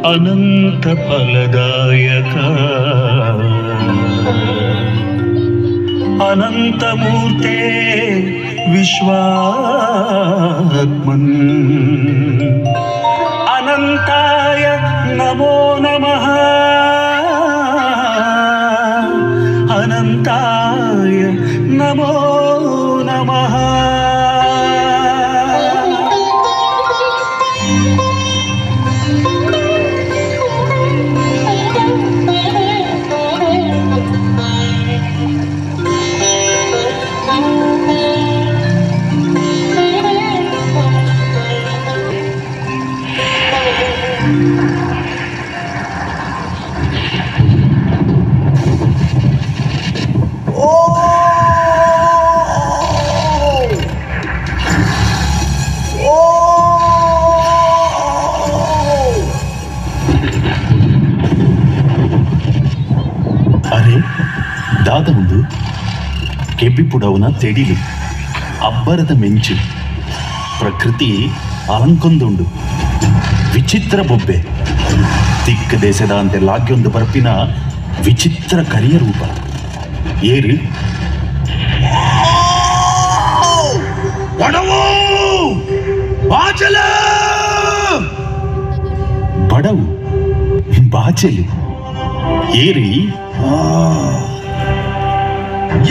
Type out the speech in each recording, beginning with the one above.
अनंत फलदायक अनंत मूर्ते विश्वात्मन् अनंताय नमो नमः अनंताय नमो नमः। ಅರೆ ದಾದ ಒಂದು ಕೆಬ್ಬಿಪುಡವನ ತೆಡಿಲು ಅಬ್ಬರದ ಮೆಂಚು ಪ್ರಕೃತಿ ಅಲಂಕೊಂದುಂಡು ವಿಚಿತ್ರ ಬೊಬ್ಬೆ ತಿಕ್ಕ ದೇಶದ ಅಂತೆ ಲಾಗ್ಯೊಂದು ಬರ್ಪಿನ ವಿಚಿತ್ರ ಕರಿಯ ರೂಪ ಏರು ಬಡವು ಬಾಚಲು ಏರಿ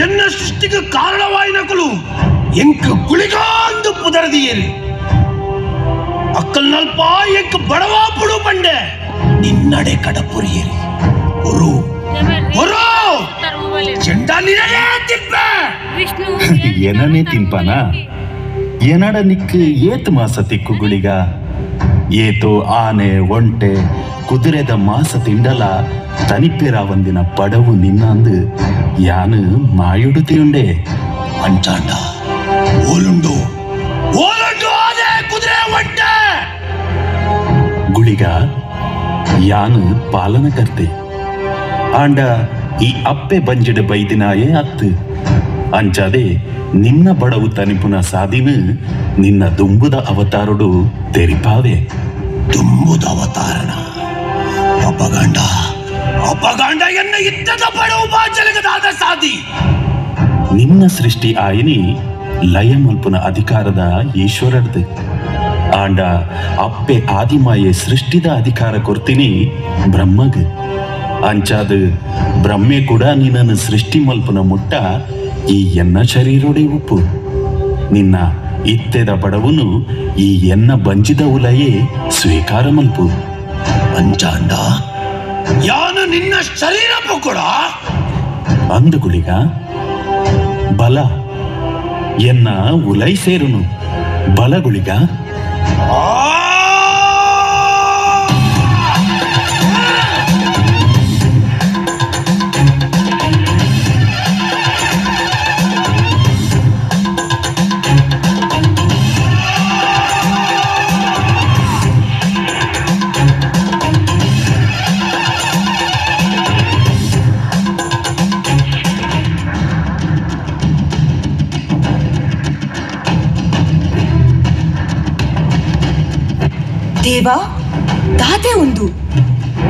என்ன சிருஷ்டிக்கு காரணவாயினக்குழு எங்கு குளிகாந்து புதர்தியேரு அக்கல் நல்பா எங்கு படவா புடு பண்ட நின்னடை கடப்புரியேரு ஒரு ஒரு ಚೆಂಡಾ ನಿರೇ ತಿಪ್ಪ ಏನನೇ ತಿನ್ಪಾನ ಏನಡ ನಿಕ್ಕು ಏತು ಮಾಸ ತಿಕ್ಕುಗುಳಿಗ ಏತು ಆನೆ ಒಂಟೆ ಕುದುರೆದ ಮಾಸ ತಿಂಡಲ ತನಿಪೇರ ಒಂದಿನ ಪಡವು ನಿನ್ನಂದು ಯಾನು ಮಾಯುಡುತ್ತಿಯುಂಡೆ ಅಂಚಾಂಡ ಓಲುಂಡು ಓಲುಂಡು ಆನೆ ಕುದುರೆ ಒಂಟೆ ಗುಳಿಗ ಯಾನು ಪಾಲನಕರ್ತೆ ಆಂಡ ಈ ಅಪ್ಪೆ ಬಂಜಡ ಬೈದಿನಾಯೇ ಅತ್ತು ಅಂಚಾದೆ ನಿನ್ನ ಬಡವು ತನಿಪುನ ಸಾದಿನ ನಿನ್ನ ದುಂಬುದ ಅವತಾರುಡು ತೆರಿಪಾವೆ ದುಂಬುದ ಅವತಾರನ ಅಪಗಂಡ ಅಪಗಂಡ ಎನ್ನ ಇದ್ದದ ಬಡವು ಬಾಚಲಗದಾದ ಸಾದಿ ನಿನ್ನ ಸೃಷ್ಟಿ ಆಯಿನಿ ಲಯ ಮಲ್ಪುನ ಅಧಿಕಾರದ ಈಶ್ವರರ್ದು ಆಂಡ ಅಪ್ಪೆ ಆದಿಮಾಯೆ ಸೃಷ್ಟಿದ ಅಧಿಕಾರ ಕೊರ್ತೀನಿ ಬ್ರಹ್ಮಗ್ ಅಂಚಾದ ಬ್ರಹ್ಮೆ ಕೂಡ ನಿನ್ನನ್ನು ಸೃಷ್ಟಿ ಮಲ್ಪುನ ಮುಟ್ಟ ಈ ಎನ್ನ ಶರೀರೋಡೆ ಉಪ್ಪು ನಿನ್ನ ಇತ್ತೆದ ಬಡವನು ಈ ಎನ್ನ ಬಂಜಿದ ಉಲಯೇ ಸ್ವೀಕಾರ ಮಲ್ಪು ಅಂಚಾಂಡ ಯಾನು ನಿನ್ನ ಶರೀರ ಪುಕ್ಕುಡ ಅಂದುಗುಳಿಗ ಬಲ ಎನ್ನ ಉಲೈ ಸೇರುನು ಬಲಗುಳಿಗ ದೇವಾ ದಾತೆ ಒಂದು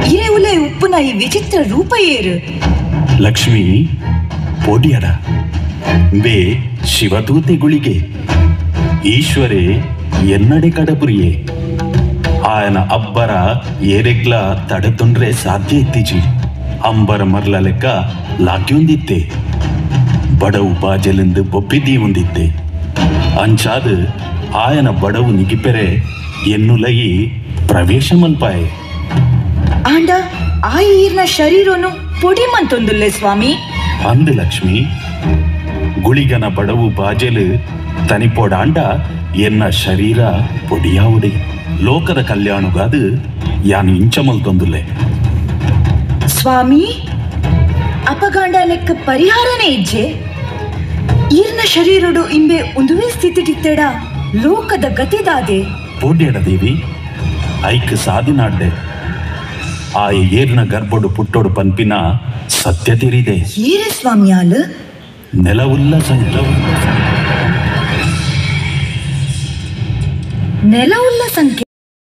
ಇರೆ ಉಲೆ ಉಪ್ಪುನ ಈ ವಿಚಿತ್ರ ರೂಪ ಏರು ಲಕ್ಷ್ಮಿ ಪೋಡಿಯಡ ಬೇ ಶಿವದೂತೆಗುಳಿಗೆ ಈಶ್ವರೇ ಎನ್ನಡೆ ಕಡಪುರಿಯೇ ಆಯನ ಅಬ್ಬರ ಏರೆಗ್ಲ ತಡೆತೊಂಡ್ರೆ ಸಾಧ್ಯ ಇತ್ತೀಜಿ ಅಂಬರ ಮರ್ಲ ಲೆಕ್ಕ ಲಾಗ್ಯೊಂದಿತ್ತೆ ಬಡವು ಬಾಜಲೆಂದು ಬೊಪ್ಪಿದ್ದಿ ಹೊಂದಿತ್ತೆ ಅಂಚಾದ ಆಯನ ಬಡವು ನಿಗಿಪೆರೆ ಎನ್ನುಲಯಿ ಪ್ರವೇಶ ಮಲ್ಪಾಯೆ ಆಂಡ ಆ ಈರ್ನ ಶರೀರನು ಪೊಡಿ ಮಂತೊಂದುಲ್ಲೆ ಸ್ವಾಮಿ ಅಂದು ಲಕ್ಷ್ಮಿ ಗುಳಿಗನ ಬಡವು ಬಾಜೆಲು ತನಿಪೋಡಾಂಡ ಎನ್ನ ಶರೀರ ಪೊಡಿಯಾವುಡೆ ಲೋಕದ ಕಲ್ಯಾಣಗಾದು ಯಾನು ಇಂಚಮಲ್ ತೊಂದುಲ್ಲೆ ಸ್ವಾಮಿ ಅಪಗಾಂಡ ಲೆಕ್ಕ ಪರಿಹಾರನೇ ಇಜ್ಜೆ ಈರ್ನ ಶರೀರಡು ಇಂಬೆ ಒಂದುವೇ ಸ್ಥಿತಿಟಿತ್ತೆಡ ಲೋಕದ ಗತಿದಾದೆ ಪೋಡ್ಯಡ ದೇವಿ ಐಕ್ ಸಾದಿನಾಡ್ಡೆ ಆ ಏರ್ನ ಗರ್ಭಡು ಪುಟ್ಟೋಡು ಪನ್ಪಿನ ಸತ್ಯ ತಿರಿದೆ ಏರೆ ಸ್ವಾಮಿಯಾಲು ನೆಲವುಲ್ಲ ಸಂಕಟ ನೆಲವುಳ್ಳ ಸಂಖ್ಯೆ